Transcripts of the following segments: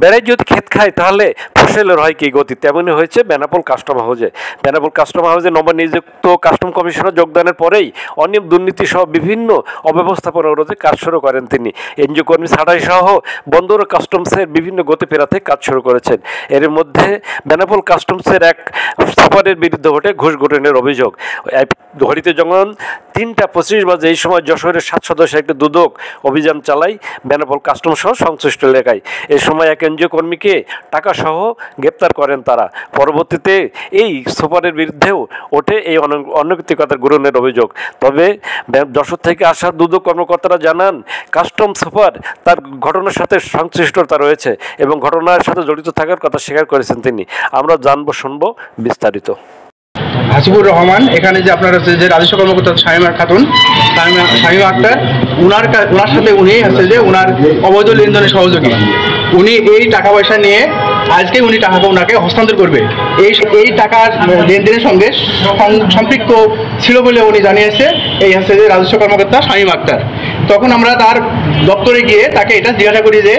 বেড়াই যদি ক্ষেত খায় তাহলে ফসলের হয় কি গতি, তেমনই হয়েছে বেনাপোল কাস্টম হাউসে। বেনাপোল কাস্টম হাউসে নবনিযুক্ত কাস্টম কমিশনার যোগদানের পরেই অনিয়ম দুর্নীতি সহ বিভিন্ন অব্যবস্থাপনা রোধে কাজ শুরু করেন তিনি। এনজিও কর্মী ছাঁটাই সহ বন্দর ও কাস্টমসের বিভিন্ন গতি ফেরাতে কাজ শুরু করেছেন। এর মধ্যে বেনাপোল কাস্টমসের এক সুপারের বিরুদ্ধে ওঠে ঘুষ গ্রহণের অভিযোগ। ঘড়িতে যখন 3:25 বাজে এই সময় যশোরের 7 সদস্যের একটি দুদক অভিযান চালায় বেনাপোল কাস্টম সহ সংশ্লিষ্ট এলাকায়। এ সময় এক এনজিও কর্মীকে টাকা সহ গ্রেপ্তার করেন তারা। পরবর্তীতে এই সুপারের বিরুদ্ধেও ওঠে এই অনৈতিকতার গ্রহণের অভিযোগ। তবে যশোর থেকে আসা দুদক কর্মকর্তারা জানান কাস্টম সুপার তার ঘটনার সাথে সংশ্লিষ্টতা রয়েছে এবং ঘটনার সাথে জড়িত থাকার কথা স্বীকার করেছেন তিনি। আমরা জানবো শুনবো বিস্তারিত। হাসিবুর রহমান, এখানে যে আপনার হচ্ছে যে রাজস্ব কর্মকর্তা শামীমা খাতুন, শামীমা আক্তার, ওনার সাথে উনি হচ্ছে যে ওনার অবৈধ লেনদেনের সহযোগী। উনি এই টাকা পয়সা নিয়ে আজকে উনি টাকাটা ওনাকে হস্তান্তর করবে। এই টাকার লেনদেনের সঙ্গে সম্পৃক্ত ছিল বলে উনি জানিয়েছে এই হচ্ছে যে রাজস্ব কর্মকর্তা শামীমা আক্তার। তখন আমরা তার দপ্তরে গিয়ে তাকে এটা জিজ্ঞাসা করি যে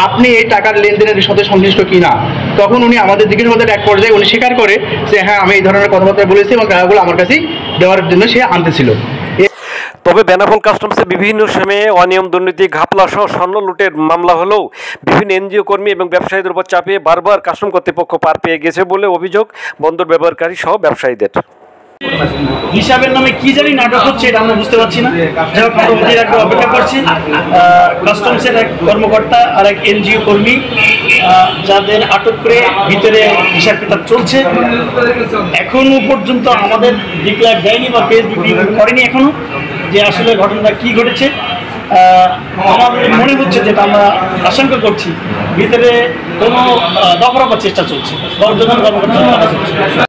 আপনি এই টাকার লেনদেনের সাথে সংশ্লিষ্ট কি না। তখন উনি আমাদের দিকের মধ্যে এক পর্যায়ে উনি স্বীকার করে যে হ্যাঁ, আমি এই ধরনের কথাবার্তা বলেছি এবং টাকাগুলো আমার কাছেই দেওয়ার জন্য সে আনতেছিল। তবে বেনাপোল কাস্টমসে বিভিন্ন সময়ে অনিয়ম দুর্নীতি ঘাপলা সহ স্বর্ণ লুটের মামলা হলেও বিভিন্ন এনজিও কর্মী এবং ব্যবসায়ীদের উপর চাপিয়ে বারবার কাস্টম কর্তৃপক্ষ পার পেয়ে গেছে বলে অভিযোগ বন্দর ব্যবহারকারী সহ ব্যবসায়ীদের। হিসাবের নামে কি জানি নাটক হচ্ছে এটা আমরা বুঝতে পারছি না। যারা পরবর্তীর একটা অপেক্ষা করছি, কাস্টমসের এক কর্মকর্তা আর এক এনজিও কর্মী যাদের আটক করে ভিতরে হিসাব কিতাব চলছে। এখনো পর্যন্ত আমাদের ডিক্লেয়ার দেয়নি বা পেজ বিক্রি করেনি এখনো যে আসলে ঘটনাটা কি ঘটেছে। আমাদের মনে হচ্ছে যেটা আমরা আশঙ্কা করছি ভিতরে কোনো দফা চেষ্টা চলছে, কর্মকর্তা